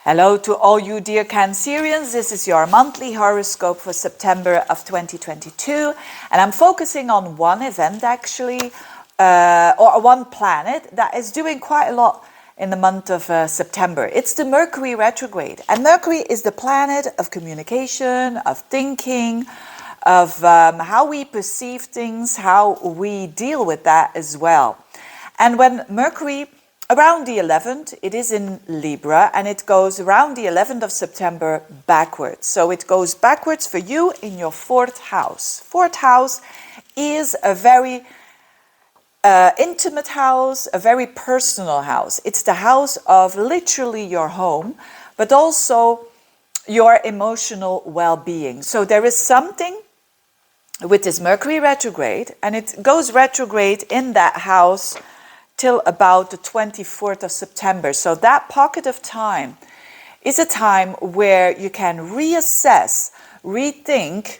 Hello to all you dear Cancerians. This is your monthly horoscope for September of 2022. And I'm focusing on one event actually, or one planet that is doing quite a lot in the month of September. It's the Mercury retrograde. And Mercury is the planet of communication, of thinking, of how we perceive things, how we deal with that as well. And when Mercury around the 11th, it is in Libra, and it goes around the 11th of September backwards. So it goes backwards for you in your fourth house. Fourth house is a very intimate house, a very personal house. It's the house of literally your home, but also your emotional well-being. So there is something with this Mercury retrograde, and it goes retrograde in that house till about the 24th of September. So that pocket of time is a time where you can reassess, rethink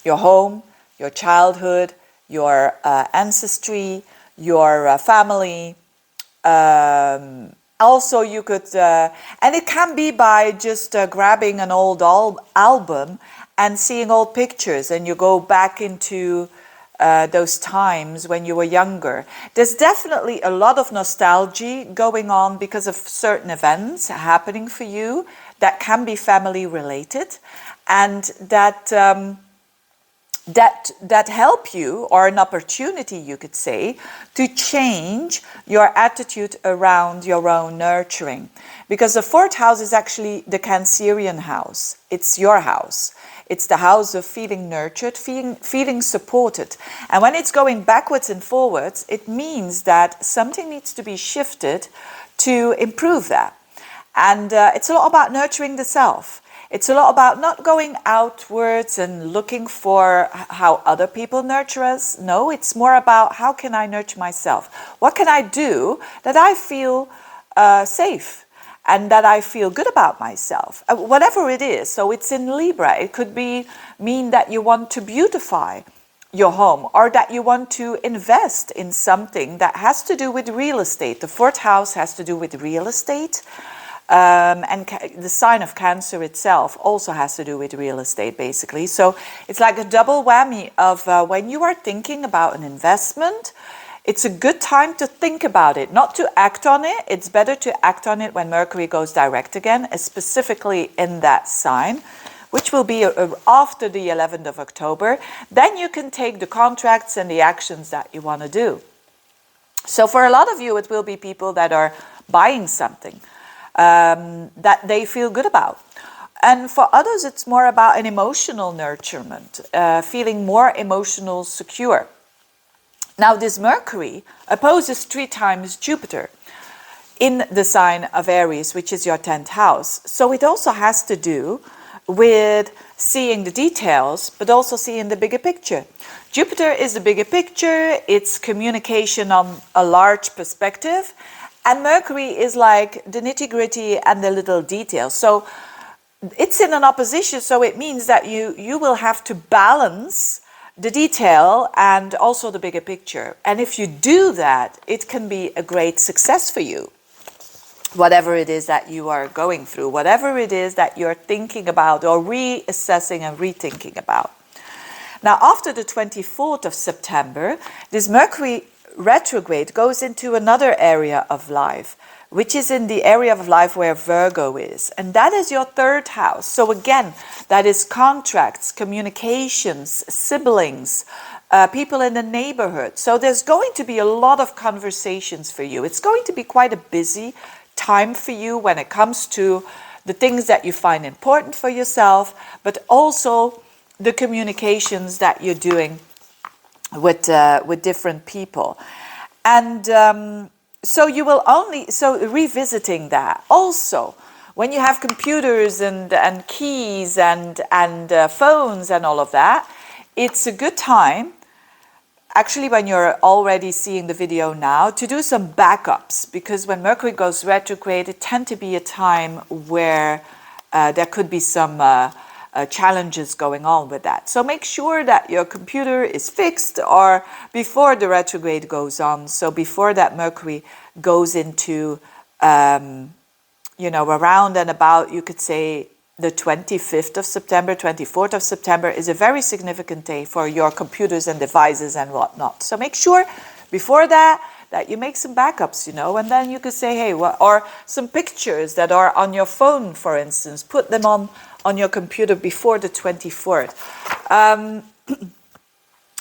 your home, your childhood, your ancestry, your family. Also you could, and it can be by just grabbing an old album and seeing old pictures, and you go back into those times when you were younger. There's definitely a lot of nostalgia going on because of certain events happening for you that can be family related, and that help you, or an opportunity you could say, to change your attitude around your own nurturing. Because the fourth house is actually the Cancerian house. It's your house. It's the house of feeling nurtured, feeling supported. And when it's going backwards and forwards, it means that something needs to be shifted to improve that. And it's a lot about nurturing the self. It's a lot about not going outwards and looking for how other people nurture us. No, it's more about how can I nurture myself? What can I do that I feel safe? And that I feel good about myself, whatever it is. So it's in Libra. It could mean that you want to beautify your home, or that you want to invest in something that has to do with real estate. The fourth house has to do with real estate. And the sign of Cancer itself also has to do with real estate, basically. So it's like a double whammy of when you are thinking about an investment, it's a good time to think about it, not to act on it. It's better to act on it when Mercury goes direct again, specifically in that sign, which will be after the 11th of October. Then you can take the contracts and the actions that you want to do. So for a lot of you, it will be people that are buying something that they feel good about. And for others, it's more about an emotional nurturement, feeling more emotional secure. Now, this Mercury opposes 3 times Jupiter in the sign of Aries, which is your 10th house. So it also has to do with seeing the details, but also seeing the bigger picture. Jupiter is the bigger picture. It's communication on a large perspective. And Mercury is like the nitty-gritty and the little details. So it's in an opposition. So it means that you will have to balance the detail and also the bigger picture. And if you do that, it can be a great success for you. Whatever it is that you are going through, whatever it is that you're thinking about or reassessing and rethinking about. Now, after the 24th of September, this Mercury retrograde goes into another area of life, which is in the area of life where Virgo is. And that is your 3rd house. So again, that is contracts, communications, siblings, people in the neighborhood. So there's going to be a lot of conversations for you. It's going to be quite a busy time for you when it comes to the things that you find important for yourself, but also the communications that you're doing with different people. And so you will revisiting that. Also, when you have computers and keys and phones and all of that, it's a good time, actually when you're already seeing the video now, to do some backups. Because when Mercury goes retrograde, it tends to be a time where there could be some challenges going on with that. So make sure that your computer is fixed or before the retrograde goes on. So before that Mercury goes into around and about, you could say, the 25th of September, 24th of September is a very significant day for your computers and devices and whatnot. So make sure before that you make some backups, and then you could say, hey, or some pictures that are on your phone, for instance, put them on your computer before the 24th.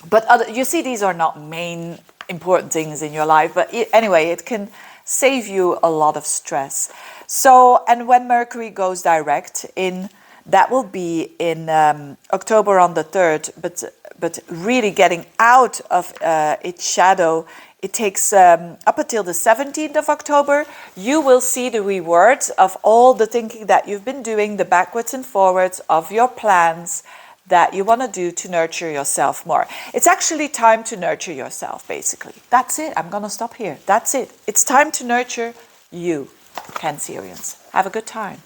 But you see, these are not main important things in your life, but anyway, it can save you a lot of stress. So, and when Mercury goes direct that will be in October on the 3rd, but really getting out of its shadow, it takes up until the 17th of October. You will see the rewards of all the thinking that you've been doing, the backwards and forwards of your plans that you want to do to nurture yourself more. It's actually time to nurture yourself, basically. That's it. I'm going to stop here. That's it. It's time to nurture you, Cancerians. Have a good time.